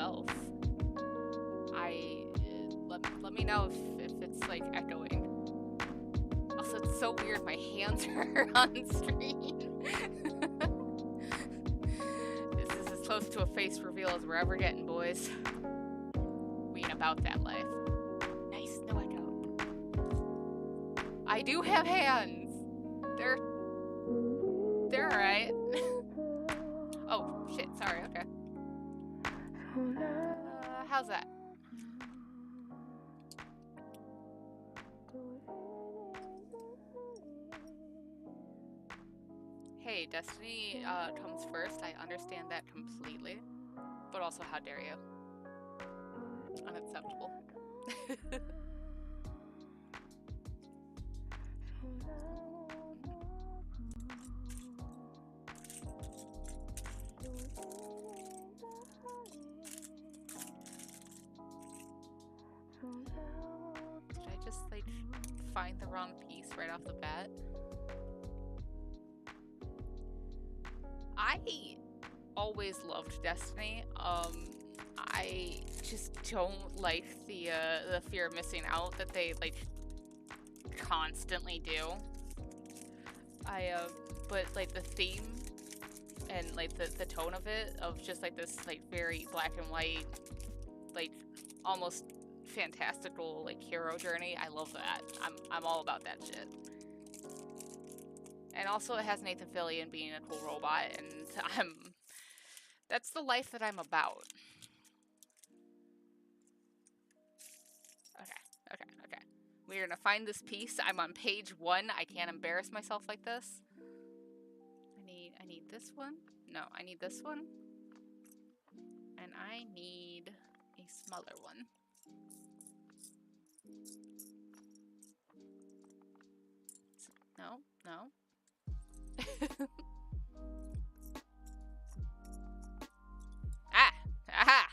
myself. Let me know if it's like echoing. Also, it's so weird. My hands are on screen. This is as close to a face reveal as we're ever getting, boys. We ain't about that life. Nice, no echo. I do have hands. They're alright. Oh shit! Sorry. Okay. How's that? Hey, Destiny comes first. I understand that completely. But also, how dare you? Unacceptable. Did I just, like, find the wrong piece right off the bat? I always loved Destiny. I just don't like the fear of missing out that they, like, constantly do. But, like, the theme and, like, the tone of it, of just, like, this, like, very black and white, like, almost fantastical, like, hero journey, I love that. I'm all about that shit. And also it has Nathan Fillion being a cool robot, and that's the life that I'm about. Okay. We're gonna find this piece. I'm on page 1. I can't embarrass myself like this. I need this one. No, I need this one. And I need a smaller one. No. Aha!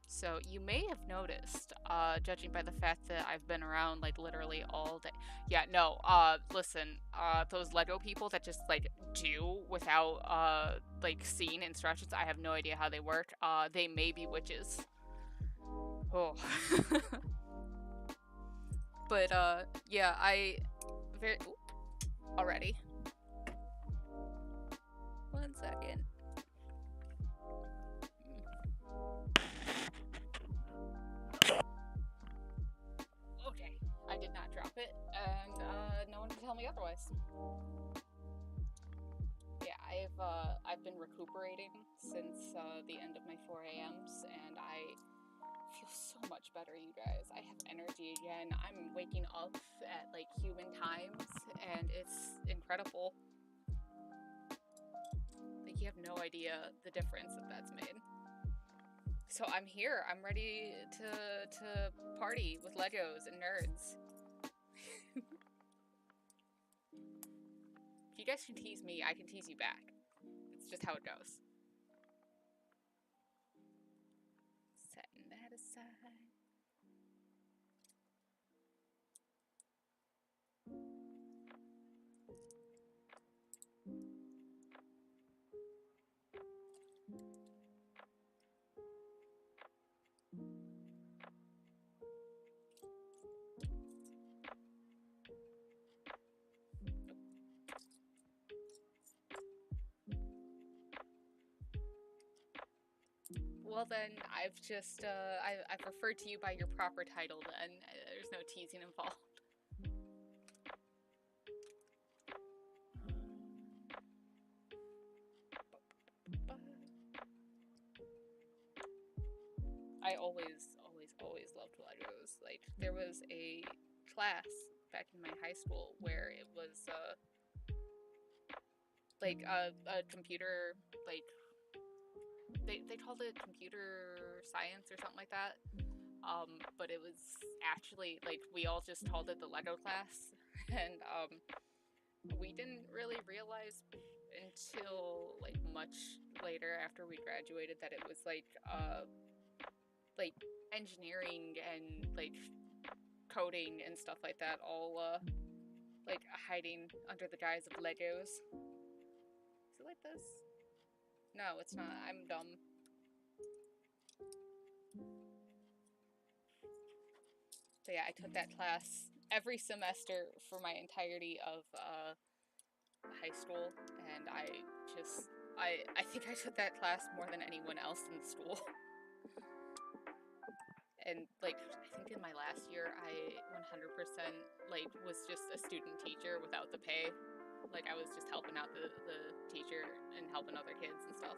So you may have noticed, judging by the fact that I've been around like literally all day. Yeah, no, listen, those Lego people that just like do without like seeing instructions, I have no idea how they work. They may be witches. Oh. But yeah, already. 1 second. Okay, I did not drop it, and no one can tell me otherwise. Yeah, I've been recuperating since the end of my 4 a.m.s, and I feel so much better, you guys. I have energy again. I'm waking up at like human times, and it's incredible. Like, you have no idea the difference that's made. So I'm here. I'm ready to party with Legos and nerds. If you guys can tease me, I can tease you back. It's just how it goes. Setting that aside. Well then, I've referred to you by your proper title then. There's no teasing involved. I always loved Legos. Like, there was a class back in my high school where it was, like, a computer, like, they called it computer science or something like that. But it was actually, like, we all just called it the Lego class. And, we didn't really realize until, like, much later after we graduated that it was, like engineering and, like, coding and stuff like that all, like, hiding under the guise of Legos. it like this? No, it's not. I'm dumb. So yeah, I took that class every semester for my entirety of high school, and I think I took that class more than anyone else in the school. And like, I think in my last year, I 100% like was just a student teacher without the pay. Like, I was just helping out the teacher and helping other kids and stuff.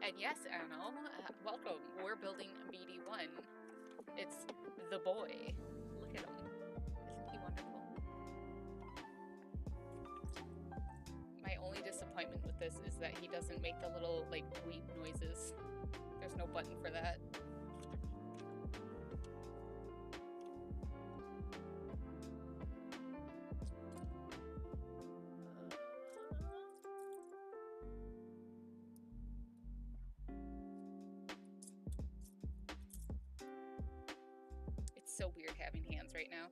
And yes, Anno, welcome. We're building BD-1. It's the boy. Look at him. Isn't he wonderful? My only disappointment with this is that he doesn't make the little, like, bleep noises. There's no button for that. So weird having hands right now.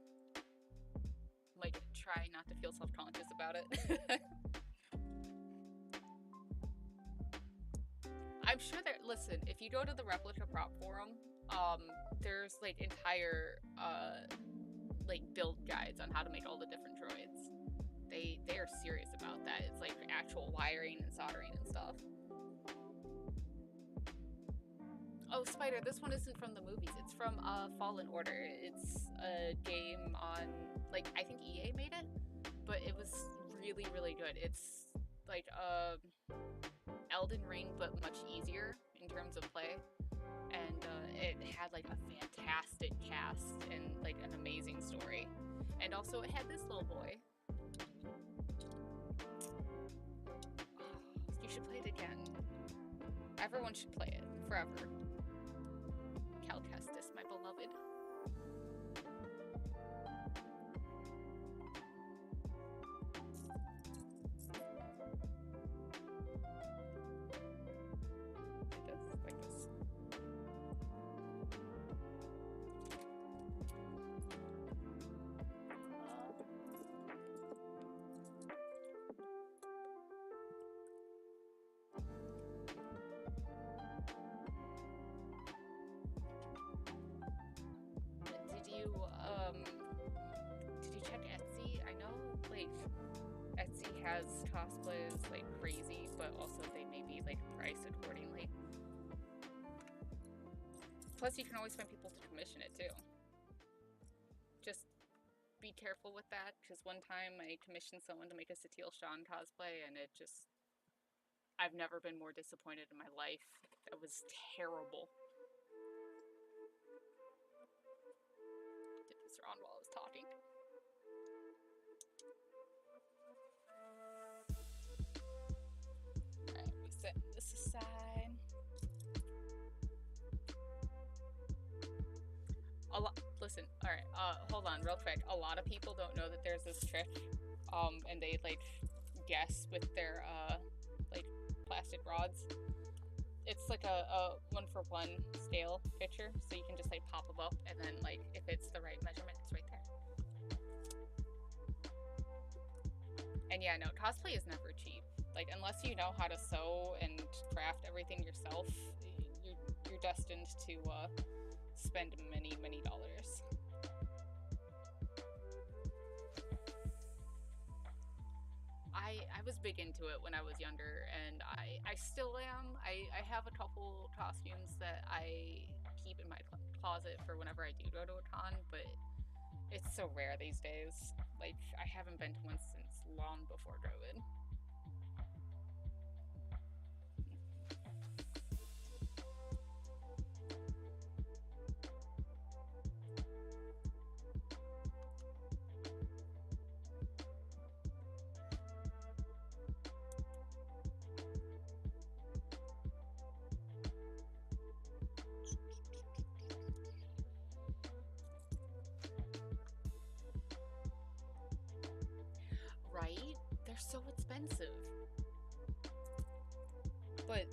Like, try not to feel self-conscious about it. I'm sure that, listen, if you go to the Replica Prop Forum, there's like entire like build guides on how to make all the different droids. They are serious about that. It's like actual wiring and soldering and stuff. Oh, Spider, this one isn't from the movies. It's from Fallen Order. It's a game on, like, I think EA made it, but it was really, really good. It's like Elden Ring, but much easier in terms of play. And it had like a fantastic cast and like an amazing story. And also it had this little boy. Oh, you should play it again. Everyone should play it forever. Cal Kestis, my beloved. Like this. Did you check Etsy? I know, like, Etsy has cosplays like crazy, but also they may be like priced accordingly. Plus, you can always find people to commission it too. Just be careful with that, because one time I commissioned someone to make a Satil Shan cosplay, and it just, I've never been more disappointed in my life. That was terrible. Did this wrong while I was talking. Alright, we set this aside. Listen, alright, hold on real quick. A lot of people don't know that there's this trick, and they, like, guess with their, like, plastic rods. It's like a one-for-one scale picture, so you can just, like, pop them up, and then, like, if it's the right measurement, it's right there. And yeah, no, cosplay is never cheap. Like, unless you know how to sew and craft everything yourself, you're destined to, spend many, many dollars. I was big into it when I was younger, and I still am. I have a couple costumes that I keep in my closet for whenever I do go to a con, but it's so rare these days. Like, I haven't been to one since long before COVID. Right? They're so expensive. But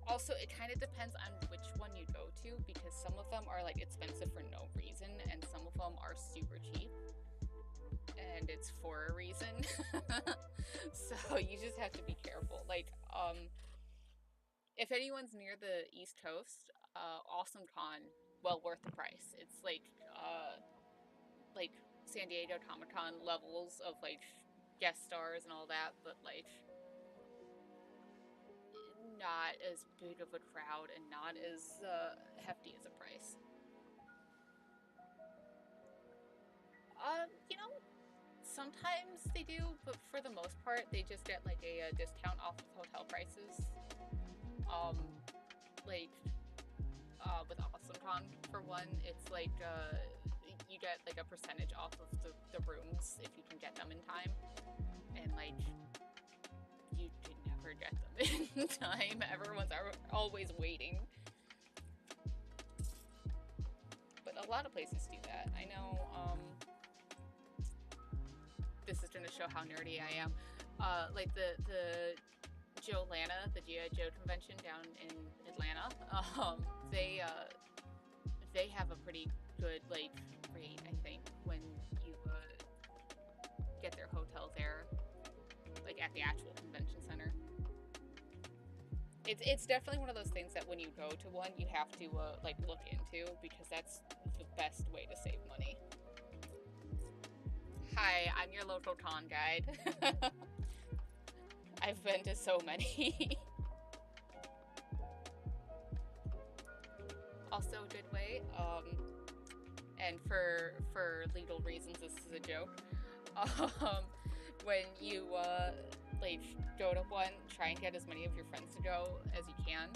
also, it kind of depends on which one you go to, because some of them are like expensive for no reason, and some of them are super cheap, and it's for a reason. So you just have to be careful. Like, If anyone's near the East Coast, Awesome Con, well worth the price. It's like San Diego Comic-Con levels of like guest stars and all that, but like not as big of a crowd and not as hefty as a price. You know, sometimes they do, but for the most part, they just get like a discount off of hotel prices. Um, like with AwesomeCon, for one, it's like you get like a percentage off of the rooms if you can get them in time, and like you can never get them in time. Everyone's always waiting. But a lot of places do that. I know. This is going to show how nerdy I am. Like the Joe Lana, the G.I. Joe convention down in Atlanta. They have a pretty good like rate, I think, when you get their hotel there, like at the actual convention center. It's definitely one of those things that when you go to one, you have to like look into, because that's the best way to save money. Hi, I'm your local con guide. I've been to so many. Also a good way, and for legal reasons, this is a joke. When you like go to one, try and get as many of your friends to go as you can.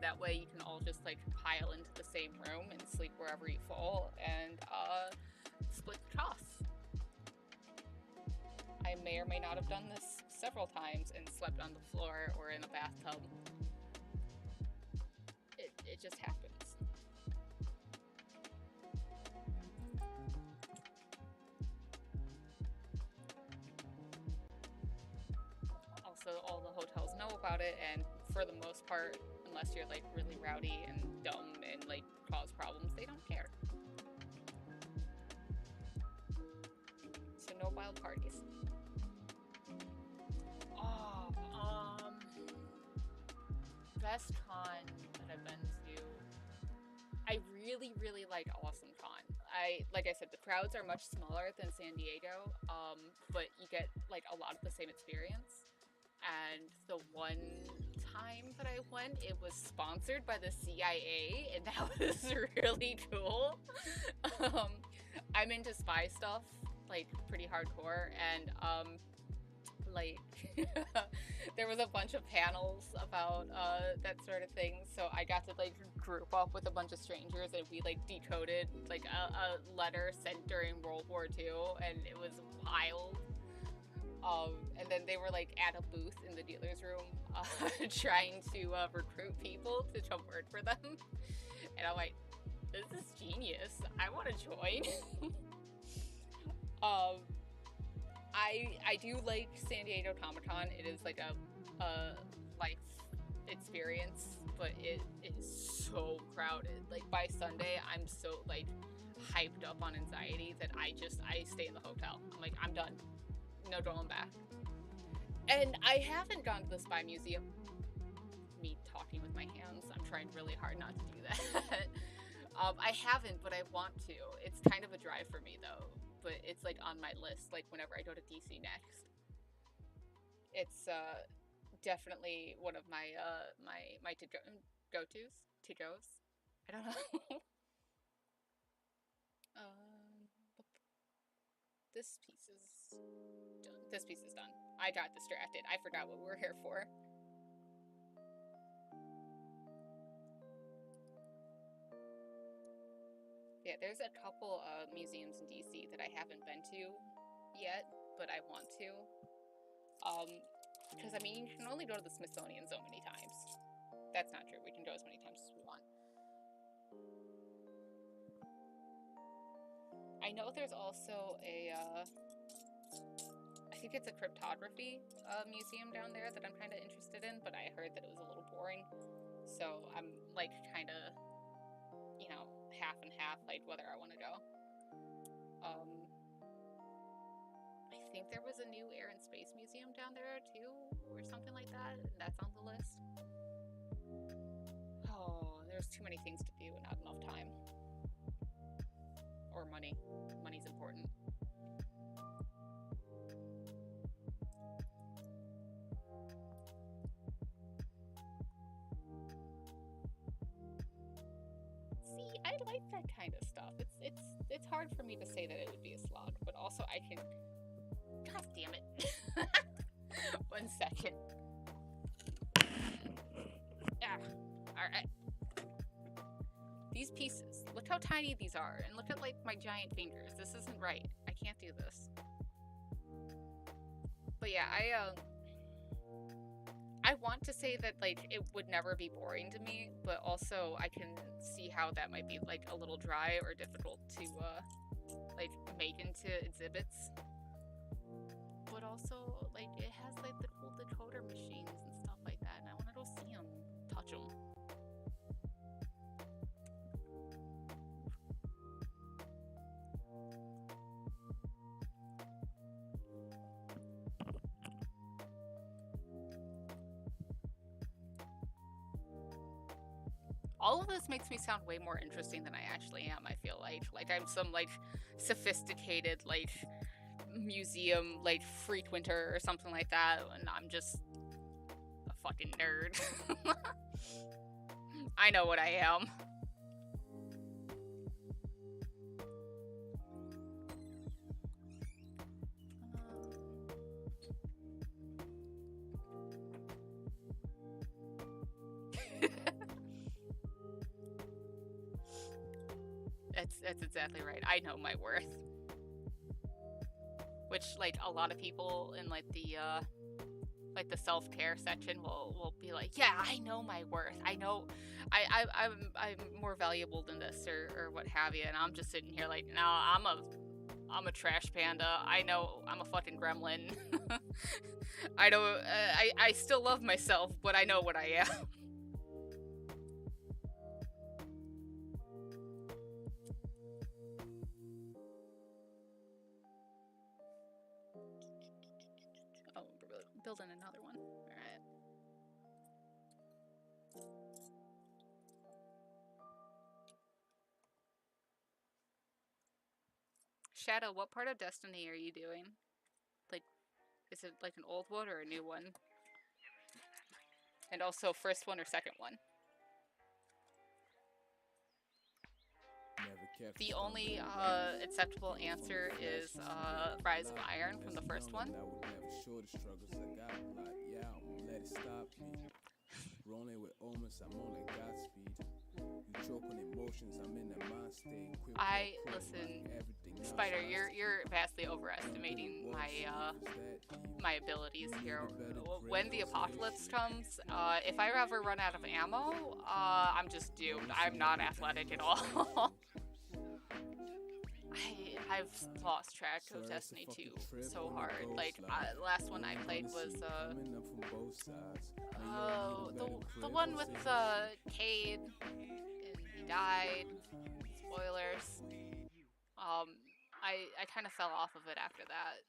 That way you can all just like pile into the same room and sleep wherever you fall, and split the costs. I may or may not have done this several times and slept on the floor or in a bathtub. It just happens. Also, all the hotels know about it, and for the most part, unless you're like really rowdy and dumb and like cause problems, they don't care. So no wild parties. Best con that I've been to. I really like Awesome Con. Like I said, the crowds are much smaller than San Diego, but you get like a lot of the same experience. And the one time that I went, it was sponsored by the CIA, and that was really cool. I'm into spy stuff, like pretty hardcore, and like there was a bunch of panels about that sort of thing, so I got to like group up with a bunch of strangers, and we like decoded like a letter sent during World War II, and it was wild. And then they were like at a booth in the dealer's room trying to recruit people to come work for them, and I'm like, this is genius, I want to join. I do like San Diego Comic-Con. It is like a life experience, but it is so crowded. Like by Sunday, I'm so like hyped up on anxiety that I stay in the hotel. I'm like, I'm done. No going back. And I haven't gone to the Spy Museum. Me talking with my hands. I'm trying really hard not to do that. I haven't, but I want to. It's kind of a drive for me though. But it's like on my list, like whenever I go to DC next. It's definitely one of my my to-goes. I don't know. This piece is done. This piece is done. I got distracted. I forgot what we were here for. Yeah, there's a couple of museums in DC that I haven't been to yet, but I want to. Because I mean, you can only go to the Smithsonian so many times. That's not true. We can go as many times as we want. I know there's also a, I think it's a cryptography museum down there that I'm kind of interested in, but I heard that it was a little boring. So I'm like kind of, you know, half and half, like whether I want to go. I think there was a new Air and Space Museum down there too, or something like that. And that's on the list. Oh, there's too many things to do and not enough time. Or money. Money's important. See, I like that kind of stuff. It's hard for me to say that it would be a slog, but also I can. God damn it! 1 second. Ah, all right. These pieces. Look how tiny these are, and look at like my giant fingers. This isn't right. I can't do this. But yeah, I want to say that like it would never be boring to me, but also I can see how that might be like a little dry or difficult to like make into exhibits. But also like it has like the cool decoder machines and stuff like that, and I want to go see them, touch them. All of this makes me sound way more interesting than I actually am, I feel like. Like I'm some like sophisticated like museum like frequenter or something like that, and I'm just a fucking nerd. I know what I am. That's exactly right. I know my worth. Which like a lot of people in like the self-care section will be like, yeah, I know my worth. I know I'm more valuable than this or what have you, and I'm just sitting here like, no, I'm a trash panda. I know I'm a fucking gremlin. I know I still love myself, but I know what I am. Oh, building another one. All right. Shadow, what part of Destiny are you doing? Like, is it like an old one or a new one? And also first one or second one? The only acceptable answer is Rise of Iron from the first one. Listen, Spider, you're vastly overestimating my abilities here. When the apocalypse comes, if I ever run out of ammo, I'm just doomed. I'm not athletic at all. I've lost track of Destiny 2 so hard. Like, last one I played was the one with Cade, and he died. Spoilers. I kind of fell off of it after that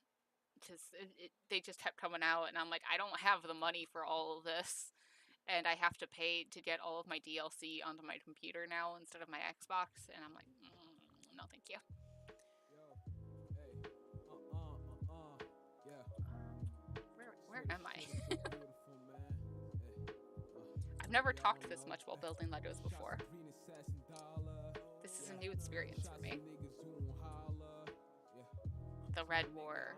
because they just kept coming out, and I'm like, I don't have the money for all of this, and I have to pay to get all of my DLC onto my computer now instead of my Xbox, and I'm like, no, thank you. Where am I? I've never talked this much while building Legos before. This is a new experience for me. The Red War.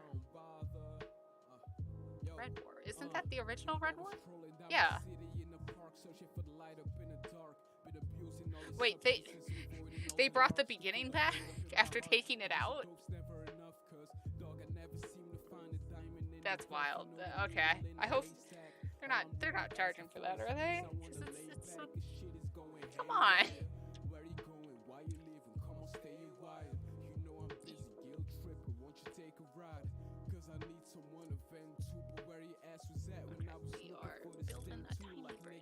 Red War. Isn't that the original Red War? Yeah. Wait, they brought the beginning back after taking it out? That's wild. Okay. I hope they're not charging for that, are they? Because it's come on. We are building a tiny bridge.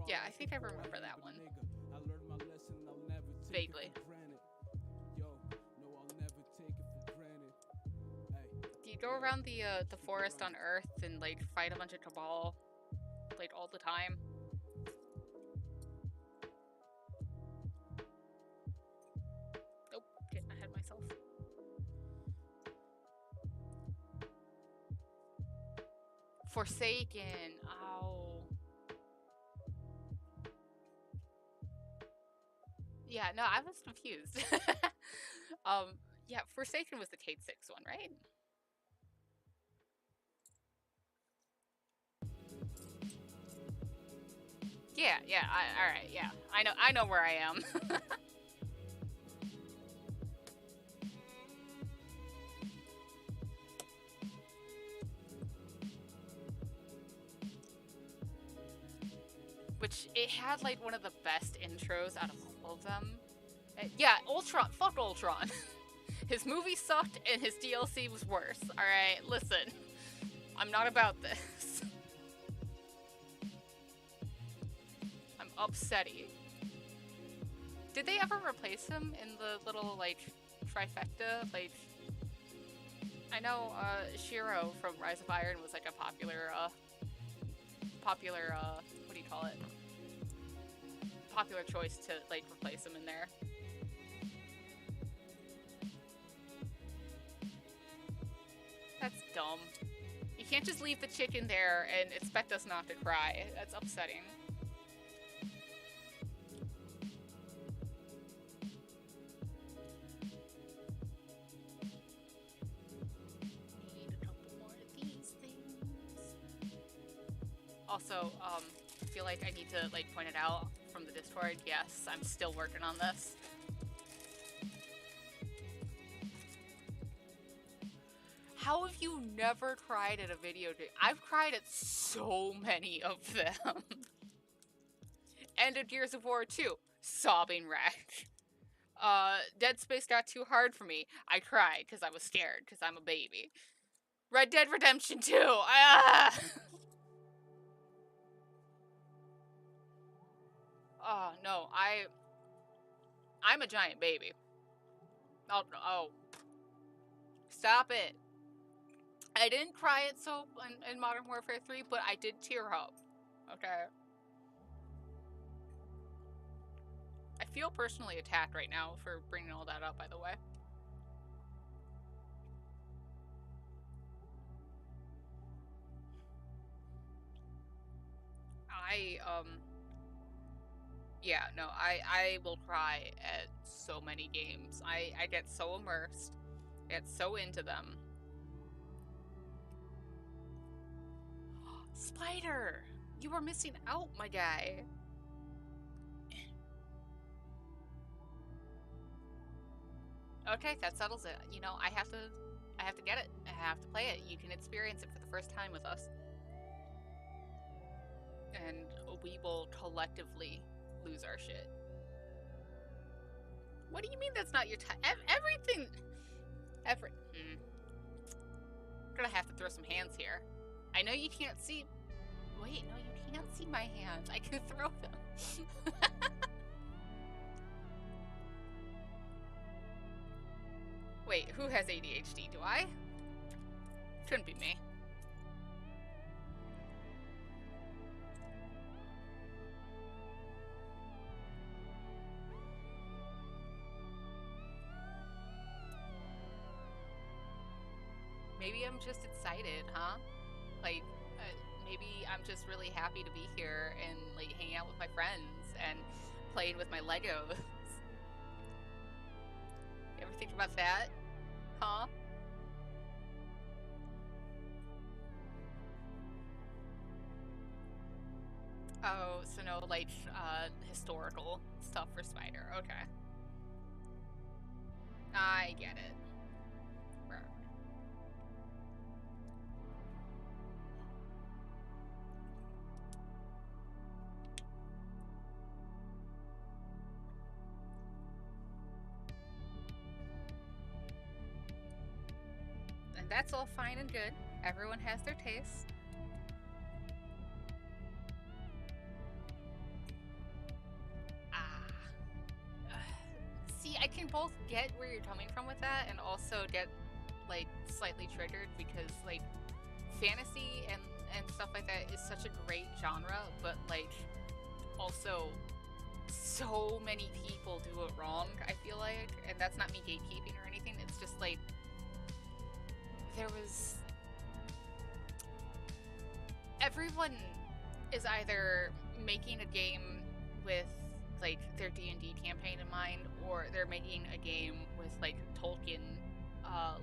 Yeah, I think I remember that one. Vaguely. Do you go around the forest on Earth and like fight a bunch of Cabal, like all the time? Nope, getting ahead of myself. Forsaken. Oh. Yeah, no, I was confused. Yeah, Forsaken was the Cade 6 one, right? Yeah, yeah, alright, yeah. I know where I am. Which, it had like one of the best intros out of all of them. Yeah, Ultron, fuck Ultron. His movie sucked and his DLC was worse. Alright, listen. I'm not about this. I'm upsetty. Did they ever replace him in the little, like, trifecta? Like, I know, Shiro from Rise of Iron was, like, a popular, what do you call it? Popular choice to, like, replace him in there. That's dumb. You can't just leave the chicken there and expect us not to cry. That's upsetting. Need a couple more of these things. Also, I feel like I need to, like, point it out from the Discord. Yes, I'm still working on this. How have you never cried at a video game? I've cried at so many of them. End of Gears of War 2, sobbing wreck. Dead Space got too hard for me. I cried because I was scared because I'm a baby. Red Dead Redemption 2. Oh no, I'm a giant baby. Oh, stop it. I didn't cry at Soap in Modern Warfare 3, but I did tear up. Okay. I feel personally attacked right now for bringing all that up, by the way. Yeah, no, I will cry at so many games. I get so immersed. I get so into them. Spider! You were missing out, my guy. Okay, that settles it. You know, I have to get it. I have to play it. You can experience it for the first time with us. And we will collectively lose our shit. What do you mean that's not your time? Everything... I'm gonna have to throw some hands here. I know you can't see... Wait, no, you can't see my hands. I can throw them. Wait, who has ADHD? Do I? Couldn't be me. Maybe I'm just excited, huh? Like, maybe I'm just really happy to be here and, like, hang out with my friends and playing with my Legos. You ever think about that? Huh? Oh, so no, like, historical stuff for Spider. Okay. I get it. And that's all fine and good. Everyone has their taste. both get where you're coming from with that, and also get like slightly triggered because like fantasy and stuff like that is such a great genre, but like also so many people do it wrong, I feel like, and that's not me gatekeeping or anything. It's just like there was everyone is either making a game with like their D&D campaign in mind, or they're making a game with like Tolkien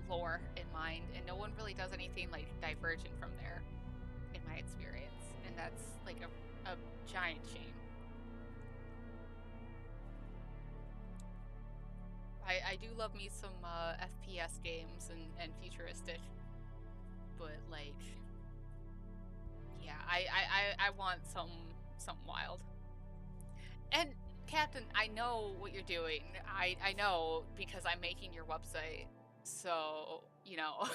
lore in mind, and no one really does anything like divergent from there, in my experience, and that's like a giant shame. I do love me some FPS games and futuristic, but like, yeah, I want something wild. And Captain, I know what you're doing. I know because I'm making your website. So, you know.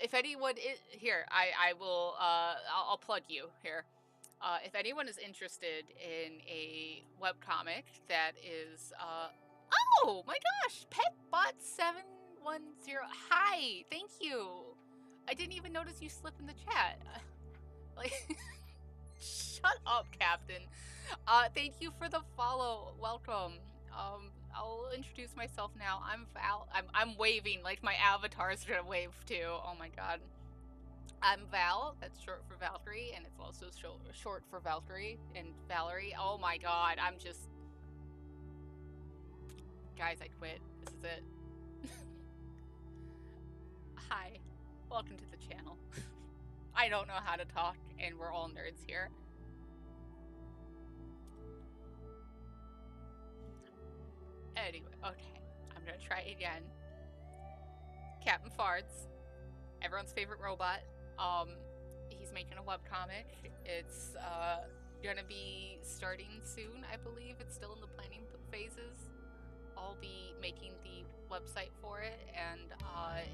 If anyone is here, I will I'll plug you here. If anyone is interested in a webcomic that is oh my gosh, Petbot710. Hi, thank you. I didn't even notice you slip in the chat. Like shut up, Captain. Thank you for the follow. Welcome. I'll introduce myself now. I'm Val. I'm waving like my avatar's gonna wave too. Oh my god. I'm Val. That's short for Valkyrie, and it's also short for Valkyrie and Valerie. Oh my god. I'm just. Guys, I quit. This is it. Hi. Welcome to the channel. I don't know how to talk, and we're all nerds here. Anyway, okay. I'm gonna try it again. Captain Farts, everyone's favorite robot. He's making a webcomic. It's gonna be starting soon, I believe. It's still in the planning phases. I'll be making the website for it, and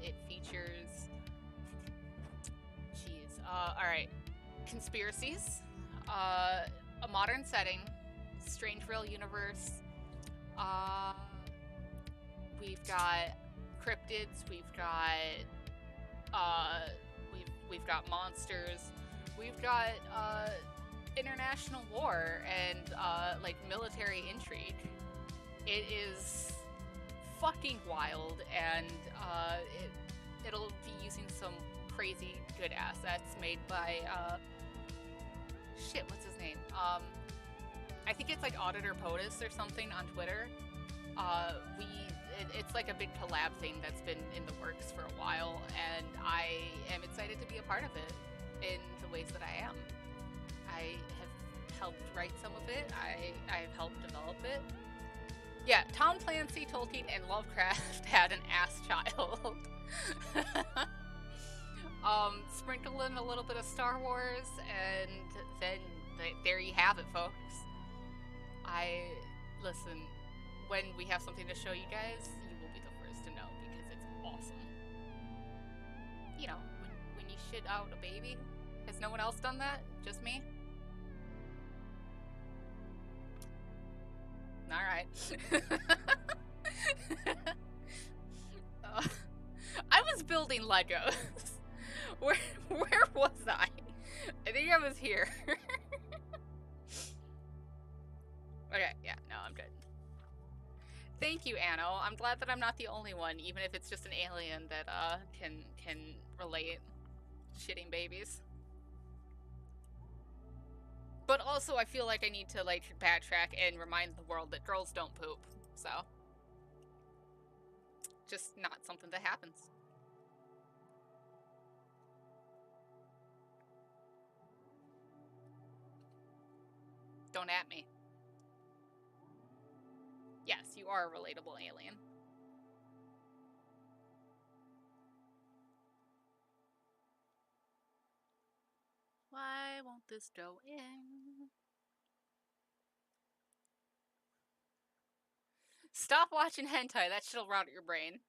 it features. Jeez. Alright. Conspiracies. A modern setting. Strange real universe. We've got cryptids, we've got monsters, we've got international war and like military intrigue. It is fucking wild, and it'll be using some crazy good assets made by shit, what's his name? I think it's like Auditor POTUS or something on Twitter. It's like a big collab thing that's been in the works for a while, and I am excited to be a part of it in the ways that I am. I have helped write some of it. I've helped develop it. Yeah, Tom Clancy, Tolkien, and Lovecraft had an ass child. Sprinkle in a little bit of Star Wars, and then there you have it, folks. Listen, when we have something to show you guys, you will be the first to know, because it's awesome. You know, when you shit out a baby. Has no one else done that? Just me? Alright. I was building Legos. Where was I? I think I was here. Okay, yeah, no, I'm good. Thank you, Anno. I'm glad that I'm not the only one, even if it's just an alien that can relate shitting babies. But also, I feel like I need to like backtrack and remind the world that girls don't poop. So, just not something that happens. Don't at me. Yes, you are a relatable alien. Why won't this go in? Stop watching hentai, that shit'll rot your brain.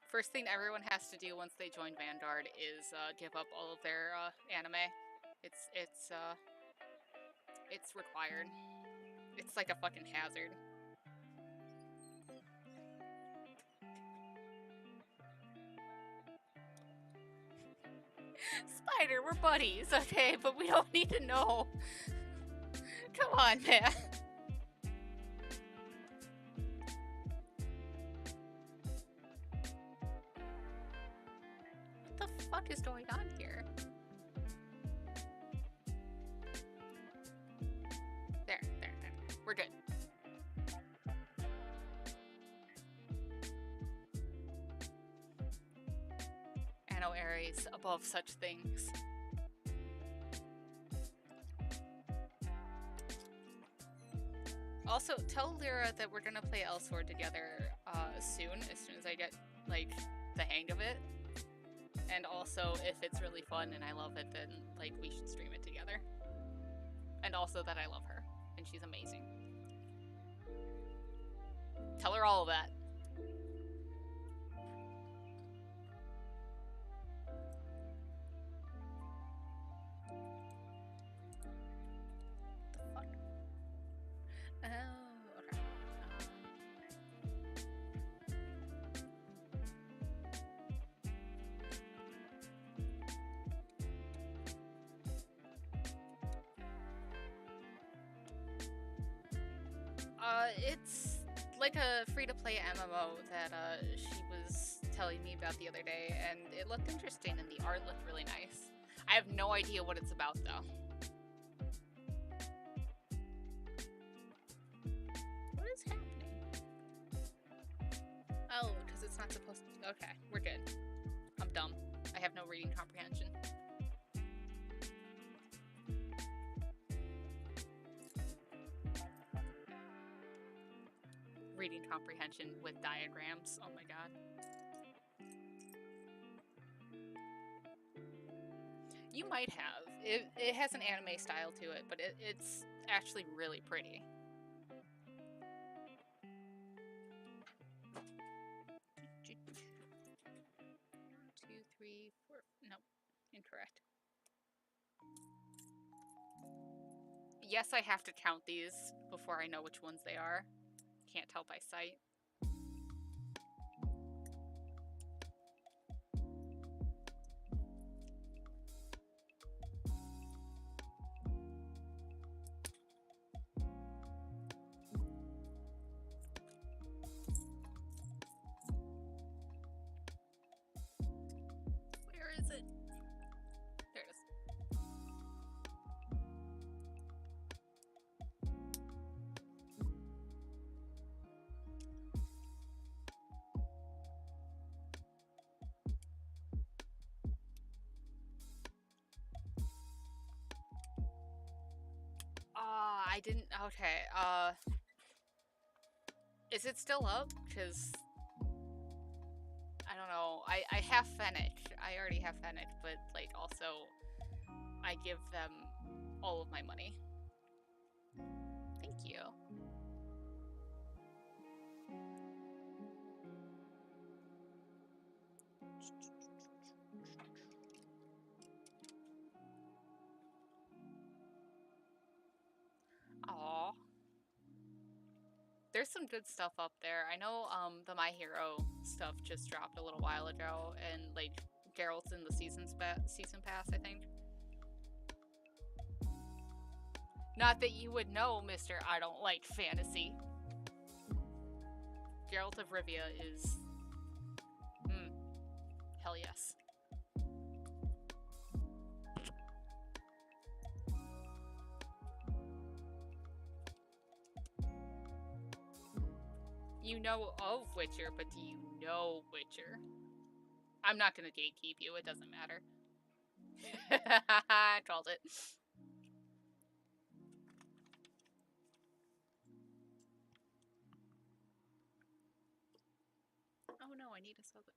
First thing everyone has to do once they join Vanguard is give up all of their anime. It's required. It's like a fucking hazard. Spider, we're buddies, okay? But we don't need to know. Come on, man. What the fuck is going on here? There. We're good. Anno Ares, above such things. Also, tell Lyra that we're gonna play Elsword together soon as I get, like, the hang of it. And also, if it's really fun and I love it, then, like, we should stream it together. And also that I love her, and she's amazing. Tell her all of that. The fuck? Oh, okay. It's like a free-to-play MMO that she was telling me about the other day, and it looked interesting and the art looked really nice. I have no idea what it's about, though. What is happening? Oh, because it's not supposed to... Okay, we're good. I'm dumb. I have no reading comprehension. Reading comprehension with diagrams. Oh my god. You might have. It has an anime style to it, but it's actually really pretty. Two, three, four. Nope. Incorrect. Yes, I have to count these before I know which ones they are. Can't tell by sight. Where is it? There it is. I didn't... Okay, is it still up? Because... I don't know. I have Fennec. I already have Fennec, but, like, also... I give them all of my money. Thank you. Aww. There's some good stuff up there. I know the My Hero stuff just dropped a little while ago, and like Geralt's in the season pass, I think. Not that you would know, Mr. I don't like fantasy. Geralt of Rivia is... hell yes. You know of Witcher, but do you know Witcher? I'm not gonna gatekeep you, it doesn't matter. I called it. Oh no, I need to sell it.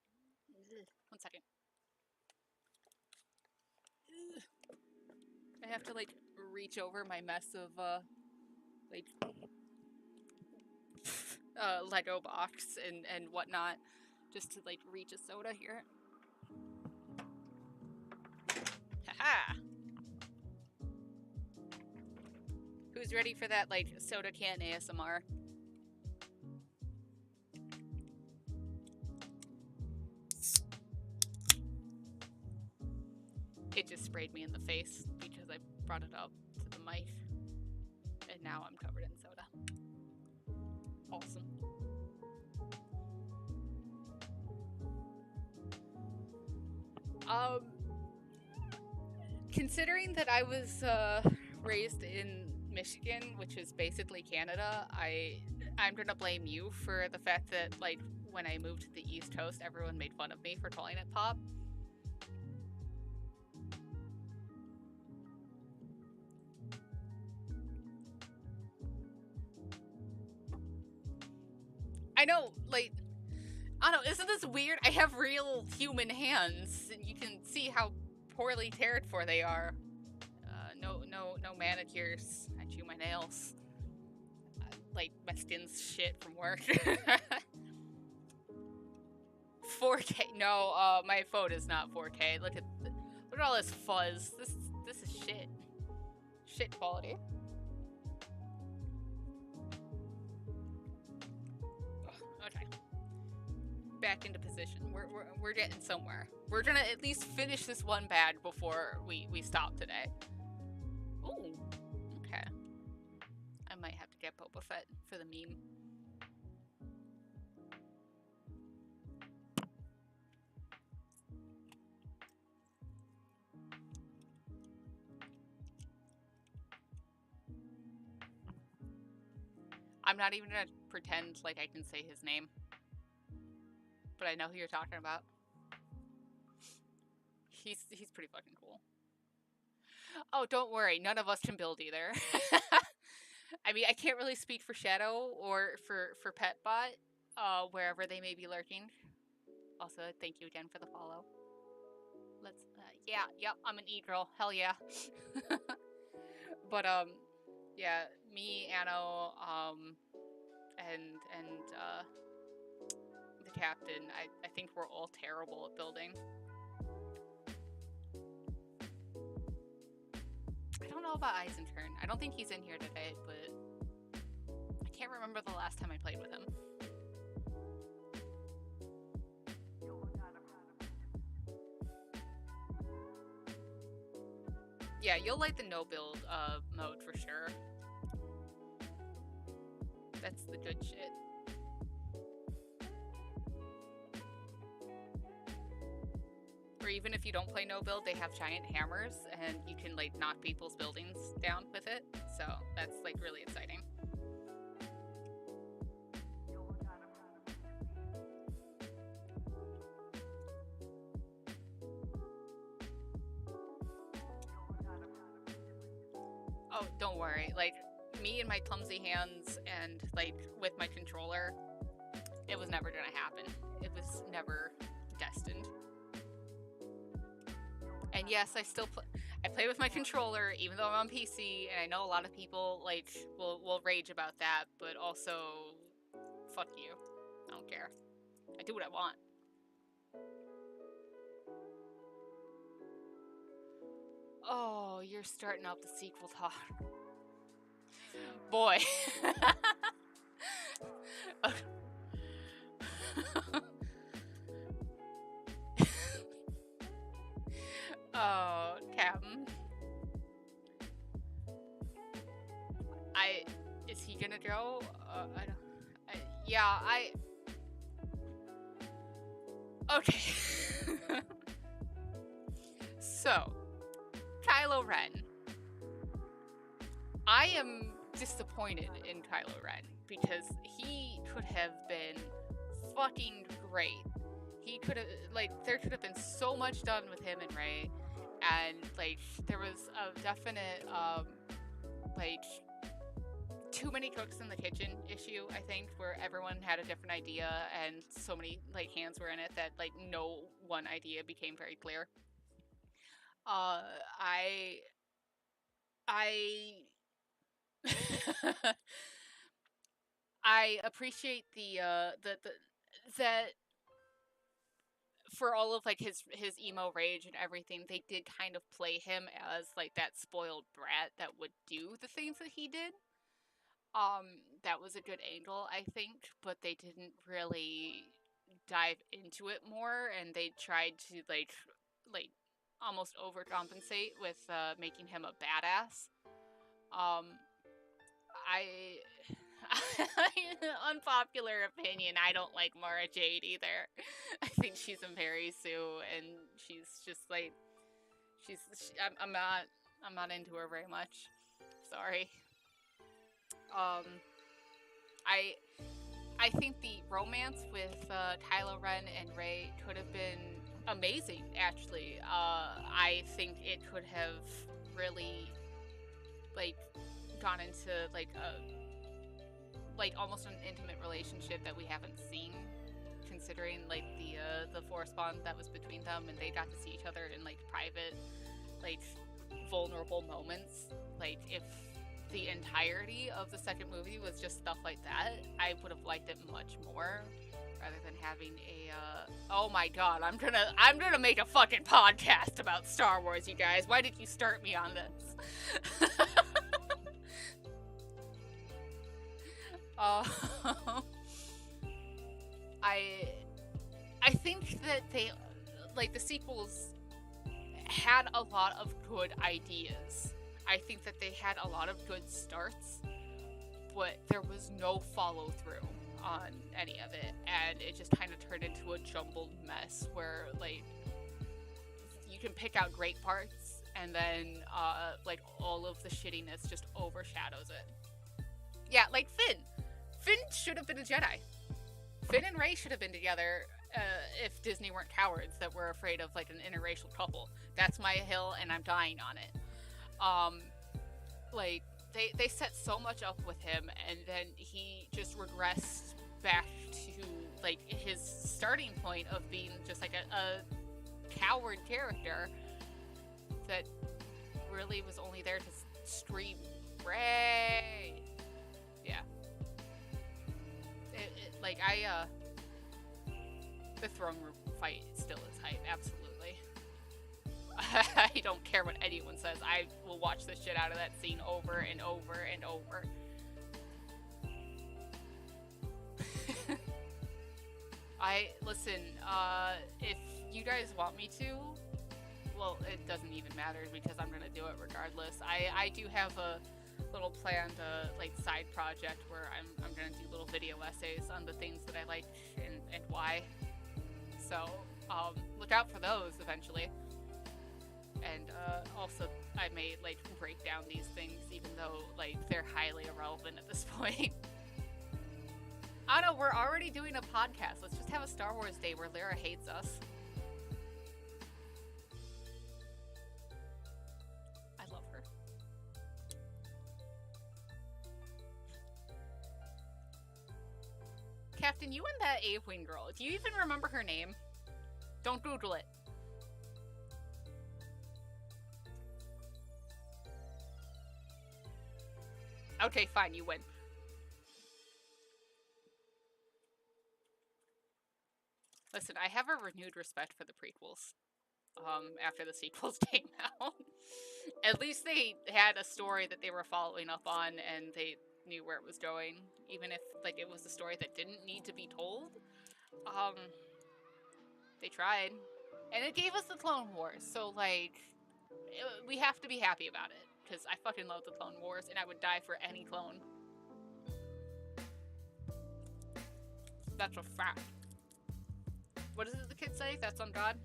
1 second. I have to, like, reach over my mess of, like... Lego box and whatnot, just to, like, reach a soda here. Haha! Who's ready for that, like, soda can ASMR? It just sprayed me in the face because I brought it up to the mic. And now I'm covered in soda. Awesome. Considering that I was raised in Michigan, which is basically Canada, I'm gonna blame you for the fact that, like, when I moved to the East Coast, everyone made fun of me for calling it pop. I know, like, I don't know, isn't this weird? I have real human hands, and you can see how poorly cared for they are. No manicures. I chew my nails. Like, my skin's shit from work. 4K. No, my phone is not 4K. Look at all this fuzz. This is shit. Shit quality. Okay. Back into position. We're getting somewhere. We're gonna at least finish this one bag before we stop today. Ooh. Okay. I might have to get Boba Fett for the meme. I'm not even gonna pretend like I can say his name. But I know who you're talking about. He's pretty fucking cool. Oh, don't worry, none of us can build either. I mean, I can't really speak for Shadow or for Petbot, wherever they may be lurking. Also, thank you again for the follow. Let's, yep, I'm an e-girl, hell yeah. But, yeah, me, Anno, and the captain, I think we're all terrible at building. I don't know about Eisenturn. I don't think he's in here today, but I can't remember the last time I played with him. Yeah, you'll like the no build mode for sure. That's the good shit. Or even if you don't play no build, they have giant hammers and you can like knock people's buildings down with it. So that's like really exciting. Oh, don't worry. Like, me and my clumsy hands and like with my controller, it was never gonna happen. It was never destined. And yes, I still play with my controller, even though I'm on PC, and I know a lot of people like will rage about that, but also, fuck you. I don't care. I do what I want. Oh, you're starting up the sequel talk. Boy. Oh, Captain. Is he gonna go? I don't. Yeah, Okay. So, Kylo Ren. I am disappointed in Kylo Ren because he could have been fucking great. He could have, like, there could have been so much done with him and Rey, and like there was a definite like too many cooks in the kitchen issue, I think, where everyone had a different idea and so many like hands were in it that like no one idea became very clear. I I appreciate the that for all of like his emo rage and everything, they did kind of play him as like that spoiled brat that would do the things that he did. That was a good angle, I think, but they didn't really dive into it more, and they tried to like almost overcompensate with making him a badass. Um, I unpopular opinion, I don't like Mara Jade either. I think she's a Mary Sue, and she's just like I'm not into her very much. Sorry. Um, I I think the romance with Kylo Ren and Rey could have been amazing. Actually, I think it could have really like gone into like almost an intimate relationship that we haven't seen, considering like the Force bond that was between them, and they got to see each other in like private, like vulnerable moments. Like if the entirety of the second movie was just stuff like that, I would have liked it much more, rather than having a oh my god, I'm gonna make a fucking podcast about Star Wars, you guys. Why did you start me on this? uh, I think that they like the sequels had a lot of good ideas. I think that they had a lot of good starts, but there was no follow through on any of it, and it just kind of turned into a jumbled mess where like you can pick out great parts, and then like all of the shittiness just overshadows it. Yeah, like Finn. Finn should have been a Jedi. Finn and Rey should have been together if Disney weren't cowards that were afraid of like an interracial couple. That's my hill, and I'm dying on it. Like they set so much up with him, and then he just regressed back to like his starting point of being just like a coward character that really was only there to scream Rey. Yeah. Like the throne room fight still is hype, absolutely. I don't care what anyone says. I will watch the shit out of that scene over and over and over. Listen, if you guys want me to, well, it doesn't even matter because I'm gonna do it regardless. I do have a little planned like side project where I'm gonna do little video essays on the things that I like and why. So look out for those eventually. And also I may like break down these things even though like they're highly irrelevant at this point. I don't know, we're already doing a podcast. Let's just have a Star Wars day where Lyra hates us. I love her. Captain, you and that A-Wing girl, do you even remember her name? Don't Google it. Okay, fine, you win. Listen, I have a renewed respect for the prequels. After the sequels came out. At least they had a story that they were following up on, and they knew where it was going, even if like it was a story that didn't need to be told. They tried, and it gave us the Clone Wars. So like, we have to be happy about it because I fucking love the Clone Wars, and I would die for any clone. That's a fact. What does the kid say? That's on God?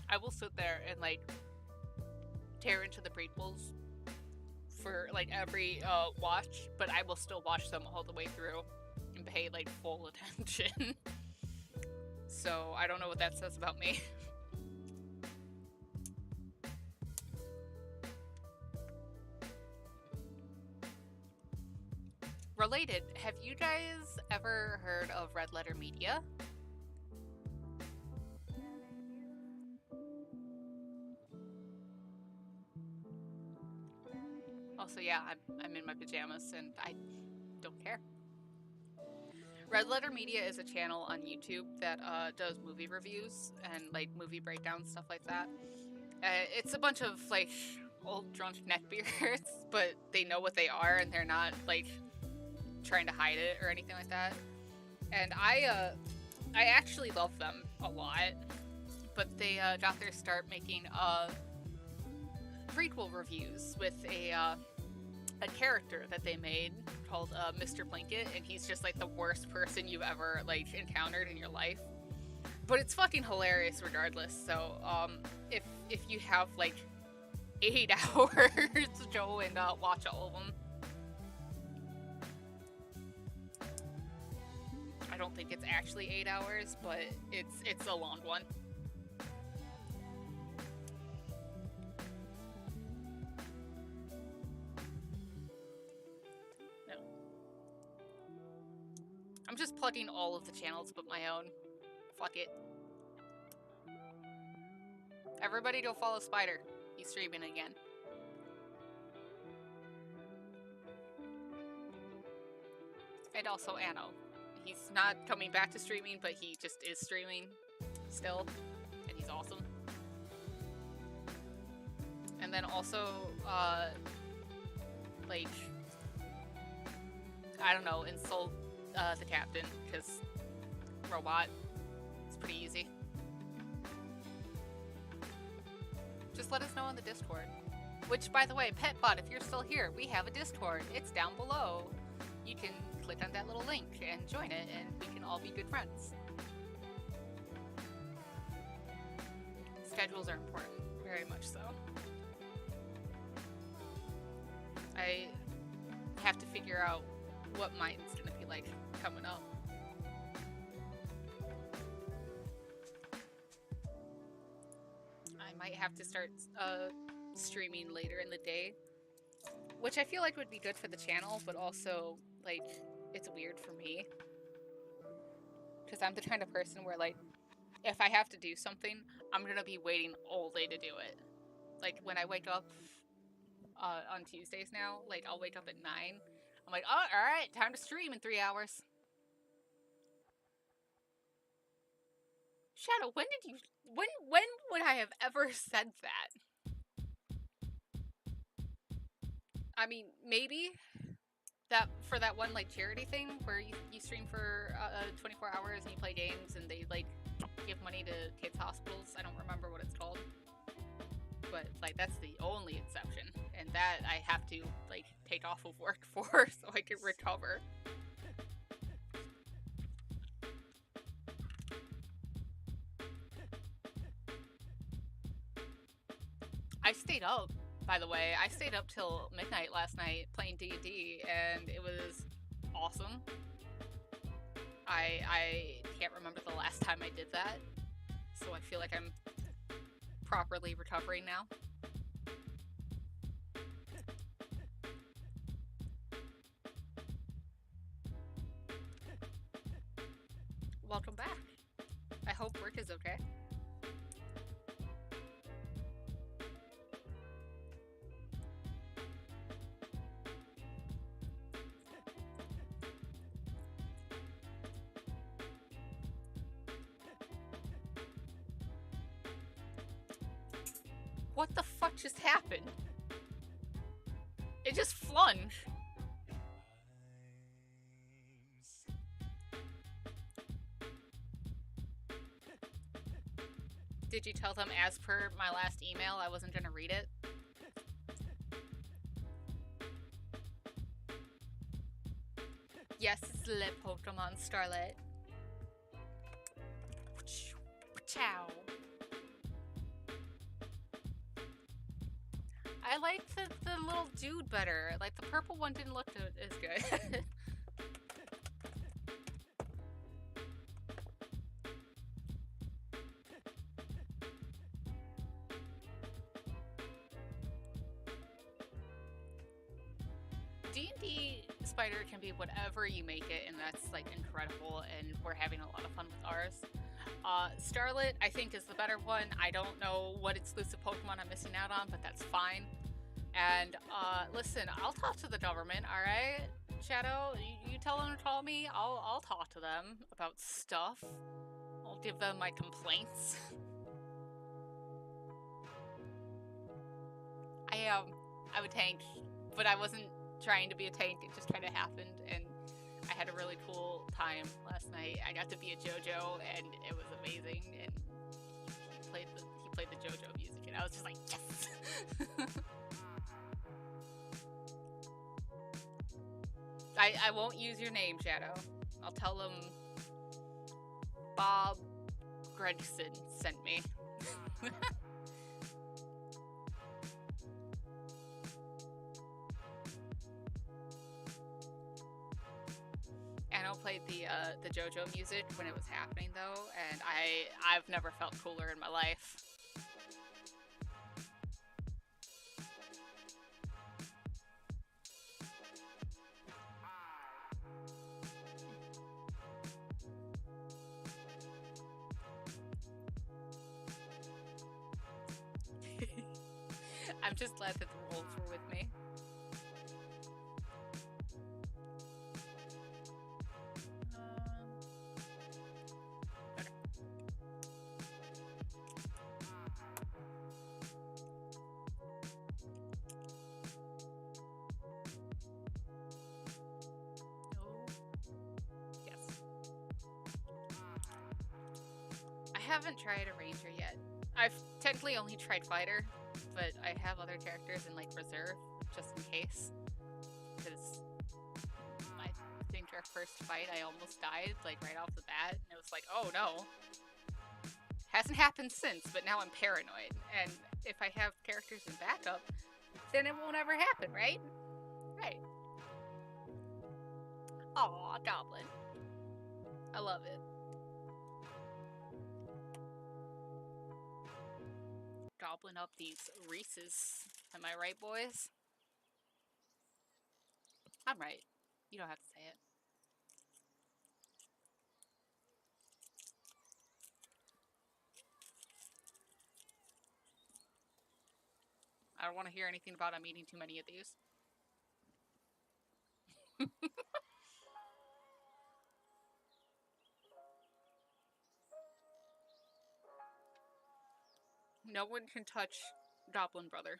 I will sit there and like tear into the prequels for like every watch, but I will still watch them all the way through and pay like full attention. So I don't know what that says about me. Related, have you guys ever heard of Red Letter Media? So yeah, I'm in my pajamas and I don't care. Red Letter Media is a channel on YouTube that does movie reviews and like movie breakdowns, stuff like that. It's a bunch of like old drunk neckbeards, but they know what they are and they're not like trying to hide it or anything like that. And I actually love them a lot, but they got their start making prequel reviews with a character that they made called Mr. Blanket, and he's just like the worst person you've ever like encountered in your life. But it's fucking hilarious regardless. So if you have like 8 hours, go and watch all of them. I don't think it's actually 8 hours, but it's a long one. No. I'm just plugging all of the channels but my own. Fuck it. Everybody go follow Spider. He's streaming again. And also Anno. He's not coming back to streaming, but he just is streaming still, and he's awesome. And then also, like, I don't know, insult the captain, because robot. It's pretty easy. Just let us know on the Discord. Which, by the way, Petbot, if you're still here, we have a Discord. It's down below. You can click on that little link and join it, and we can all be good friends. Schedules are important, very much so. I have to figure out what mine's gonna be like coming up. I might have to start streaming later in the day, which I feel like would be good for the channel, but also, like, it's weird for me. Because I'm the kind of person where, like, if I have to do something, I'm gonna be waiting all day to do it. Like, when I wake up on Tuesdays now, like, I'll wake up at 9. I'm like, oh, alright, time to stream in 3 hours. Shadow, when would I have ever said that? I mean, maybe that for that one like charity thing where you stream for 24 hours and you play games and they like give money to kids' hospitals. I don't remember what it's called, but like that's the only exception, and that I have to like take off of work for so I can recover. I stayed up, by the way. I stayed up till midnight last night playing D&D, and it was awesome. I can't remember the last time I did that, so I feel like I'm properly recovering now. Welcome back. I hope work is okay. What the fuck just happened? It just flung. Did you tell them as per my last email I wasn't gonna read it? Yes, it's lit Pokemon Starlet. Ciao. I like the little dude better. Like, the purple one didn't look as good. D&D Spider can be whatever you make it, and that's, like, incredible, and we're having a lot of fun with ours. Starlet, I think, is the better one. I don't know what exclusive Pokemon I'm missing out on, but that's fine. And listen, I'll talk to the government, all right? Shadow, you tell them to call me. I'll talk to them about stuff. I'll give them my complaints. I'm a tank, but I wasn't trying to be a tank. It just kind of happened, and I had a really cool time last night. I got to be a JoJo, and it was amazing. And he played the JoJo music, and I was just like, yes. I won't use your name, Shadow. I'll tell them Bob Gregson sent me. Anno played the JoJo music when it was happening though, and I've never felt cooler in my life. I'm just glad that the wolves were with me. Okay. Oh. Yes. I haven't tried a ranger yet. I've technically only tried fighter, but I have other characters in like reserve just in case. Because I think our first fight I almost died like right off the bat, and it was like, oh no. Hasn't happened since, but now I'm paranoid. And if I have characters in backup, then it won't ever happen, right? Right. Aw, Goblin. I love it. Goblin up these Reese's. Am I right, boys? I'm right. You don't have to say it. I don't want to hear anything about I'm eating too many of these. No one can touch Goblin Brother.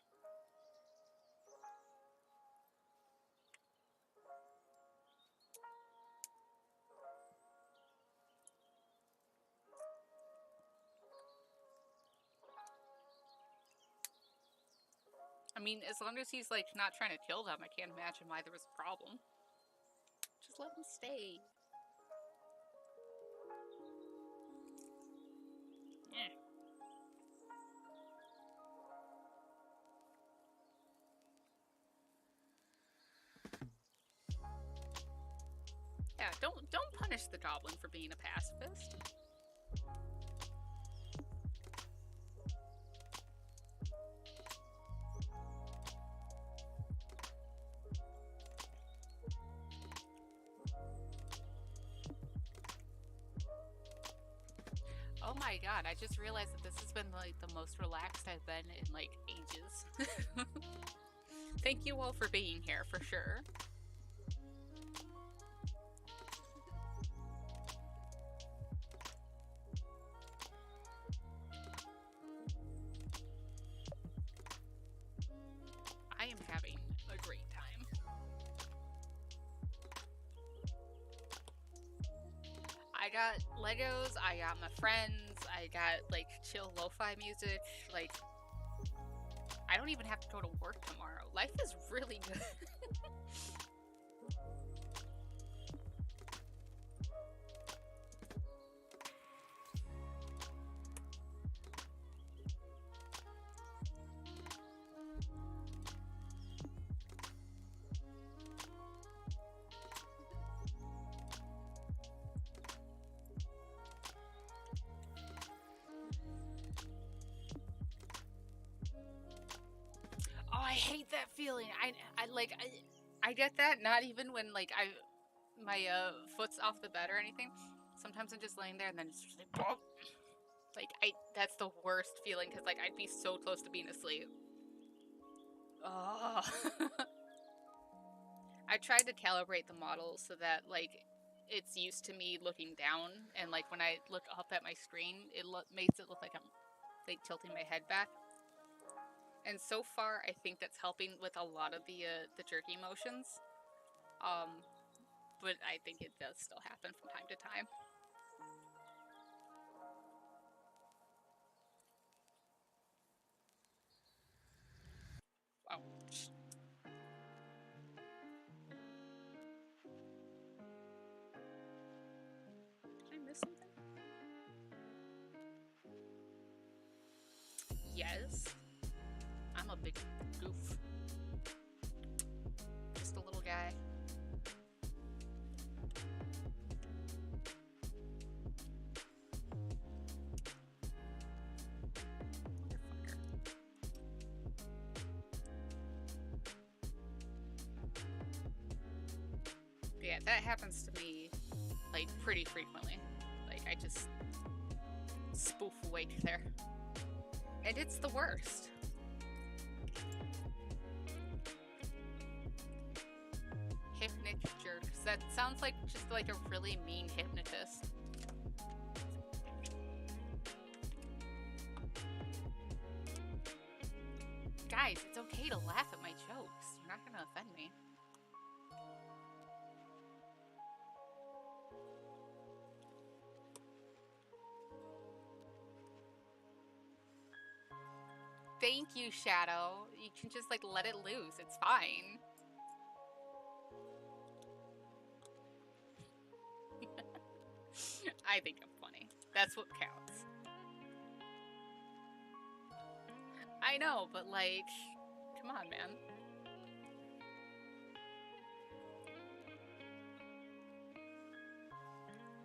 I mean, as long as he's like not trying to kill them, I can't imagine why there was a problem. Just let him stay. Yeah. Yeah, don't punish the goblin for being a pacifist. Oh my god, I just realized that this has been like the most relaxed I've been in like ages. Thank you all for being here for sure. I am having a great time. I got Legos, I got my friends, I got like chill lo-fi music, like I don't even have to go to work tomorrow. Life is really good. Oh, I hate that feeling. I get that. Not even when like my foot's off the bed or anything. Sometimes I'm just laying there and then it's just like, oh. Like that's the worst feeling because like I'd be so close to being asleep. Oh. I tried to calibrate the model so that, like, it's used to me looking down, and, like, when I look up at my screen, it makes it look like I'm, like, tilting my head back. And so far, I think that's helping with a lot of the jerky motions. Um, but I think it does still happen from time to time. Oh, did I miss something? Yes, I'm a big goof. Just a little guy. Yeah, that happens to me, like, pretty frequently. Like, I just spoof awake there. And it's the worst. Hypnic jerks. That sounds like just like a really mean hypnotist. Guys, it's okay to laugh at my jokes. You're not gonna offend me. Thank you, Shadow. You can just, like, let it loose. It's fine. I think I'm funny. That's what counts. I know, but, like, come on, man.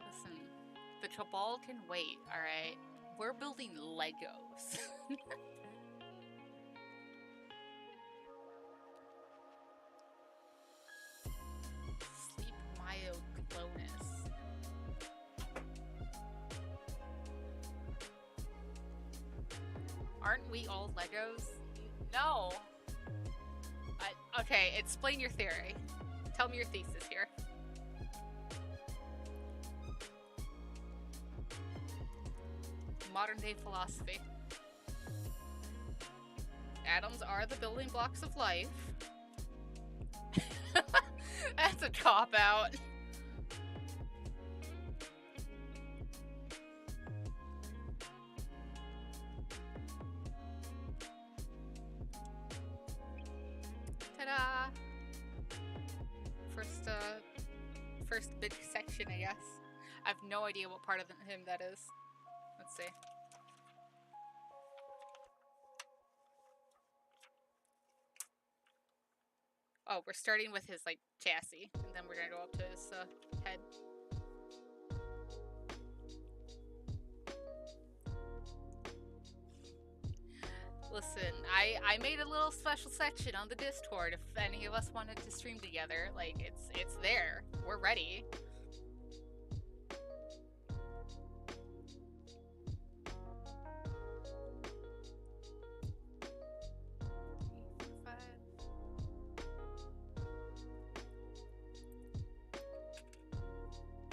Listen, the Cabal can wait, alright? We're building Legos. Sleep myoclonus. Aren't we all Legos? No. Okay, explain your theory. Tell me your thesis here. Modern day philosophy. Atoms are the building blocks of life. That's a cop-out. Ta-da! First big section, I guess. I have no idea what part of him that is. Let's see. Oh, we're starting with his, like, chassis, and then we're gonna go up to his head. Listen, I made a little special section on the Discord if any of us wanted to stream together. Like, it's there. We're ready.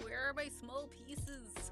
Where are my small pieces?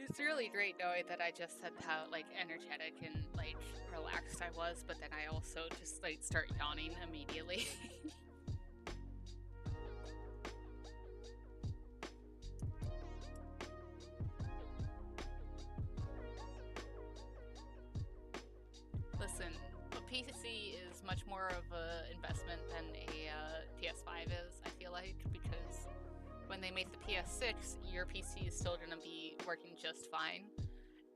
It's really great knowing that I just said how, like, energetic and, like, relaxed I was, but then I also just, like, start yawning immediately. Listen, a PC is much more of an investment than a PS5 is, I feel like, because when they make the PS6, your PC is still going to be working just fine.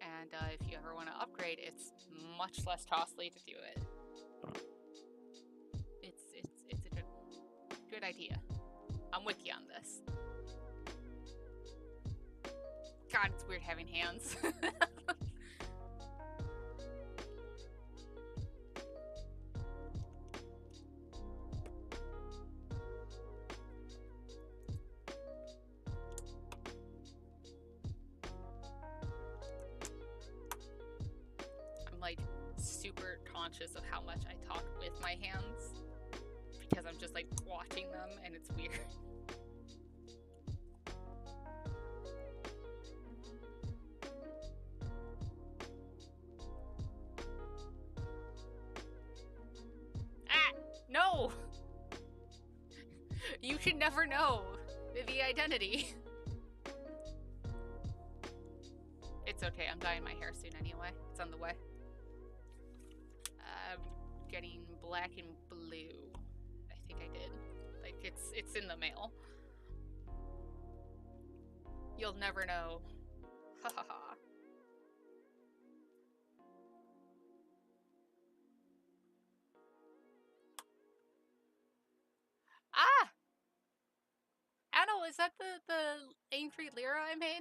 And if you ever want to upgrade, it's much less costly to do it. It's a good good idea. I'm with you on this. God, it's weird having hands. I'm like super conscious of how much I talk with my hands because I'm just like watching them and it's weird. No! You should never know the identity. It's okay, I'm dyeing my hair soon anyway. It's on the way. I'm getting black and blue. I think I did. Like, it's in the mail. You'll never know. Ha ha ha. Ah! Anno, is that the angry Lyra I made?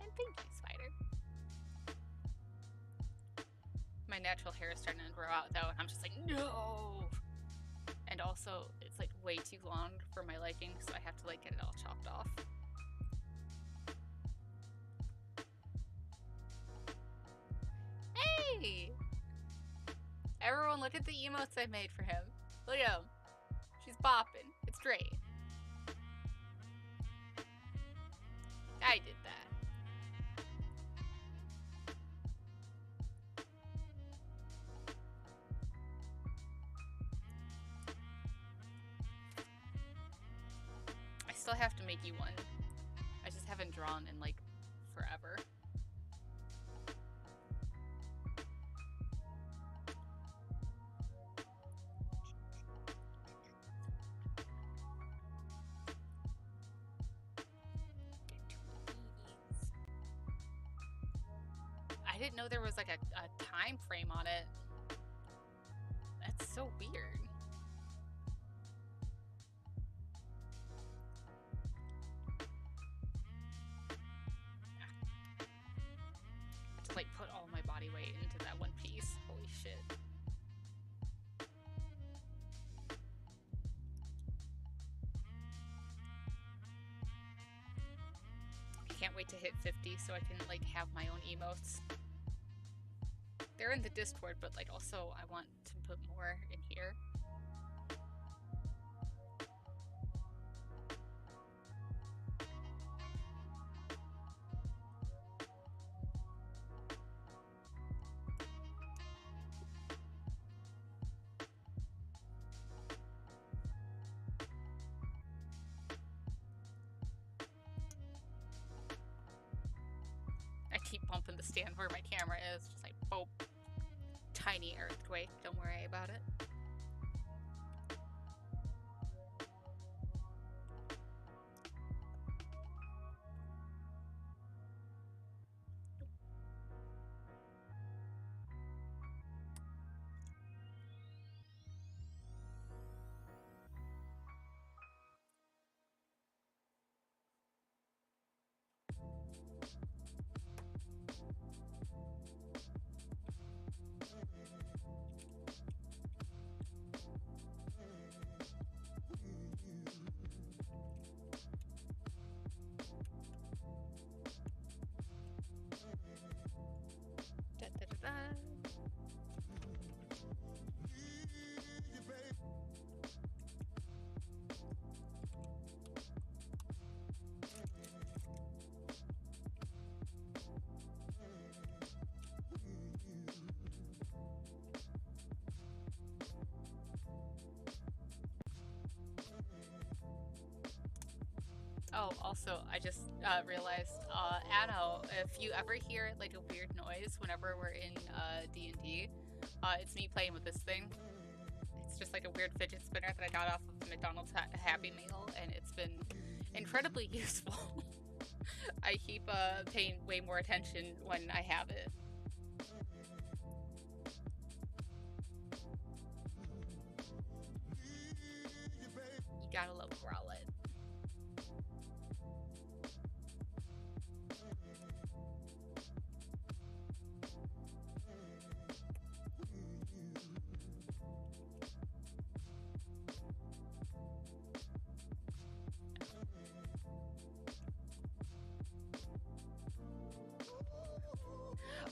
And thank you, Spider. My natural hair is starting to grow out though, and I'm just like, no! And also, it's like way too long for my liking, so I have to like get it all chopped off. Hey! Everyone look at the emotes I made for him. Look at him. She's bopping. It's great. I did that. I still have to make you one. I just haven't drawn in like forever. I didn't know there was like a time frame on it. That's so weird. I have to like put all my body weight into that one piece. Holy shit. I can't wait to hit 50 so I can like have my own emotes. They're in the Discord, but like also I want to put more in here. I keep bumping the stand where my camera is, just like boop. Tiny earthquake, don't worry about it. Oh, also, I just realized, Anno, if you ever hear like a weird noise whenever we're in D&D, it's me playing with this thing. It's just like a weird fidget spinner that I got off of the McDonald's Happy Meal, and it's been incredibly useful. I keep paying way more attention when I have it. You gotta love Growlithe.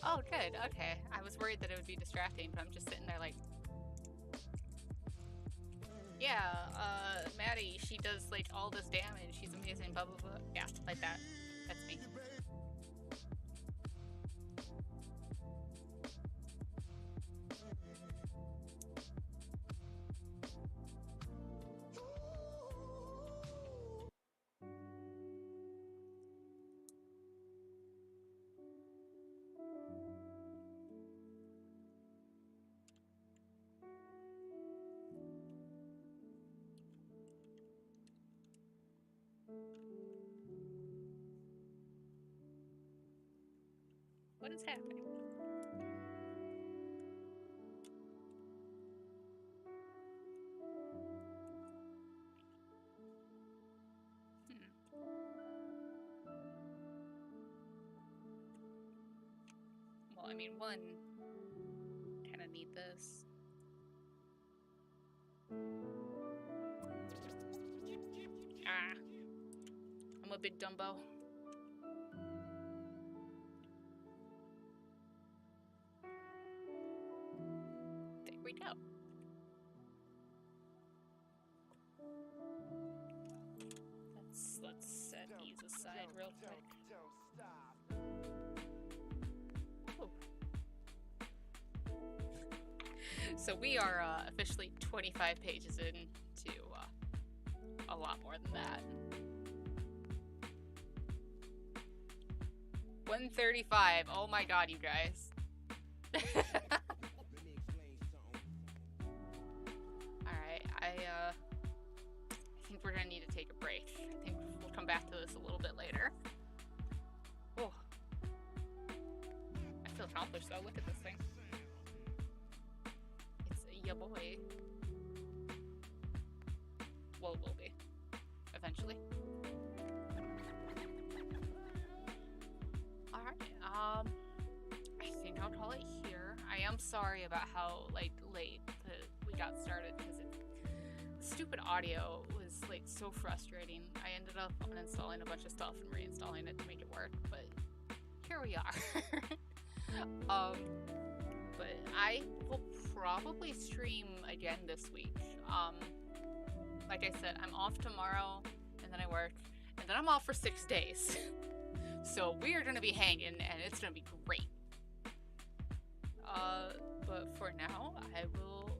Oh, good. Okay. I was worried that it would be distracting, but I'm just sitting there like, yeah, Maddie, she does like all this damage. She's amazing, blah, blah, blah. Yeah, like that. That's me. What is happening? Well, I mean, one, kind of need this. Ah. I'm a big Dumbo. There we go. Let's set these aside real quick. Oh. So we are officially 25 pages into a lot more than that. 135. Oh my god, you guys. Alright, I think we're gonna need to take a break. I think we'll come back to this a little bit later. Oh. I feel accomplished though. Look at this thing. It's a ya boy. Well, it will be. Eventually. Alright, I think I'll call it here. I am sorry about how, like, late we got started, because stupid audio was, like, so frustrating. I ended up uninstalling a bunch of stuff and reinstalling it to make it work, but here we are. But I will probably stream again this week. Like I said, I'm off tomorrow, and then I work, and then I'm off for 6 days. So we are going to be hanging, and it's going to be great. But for now, I will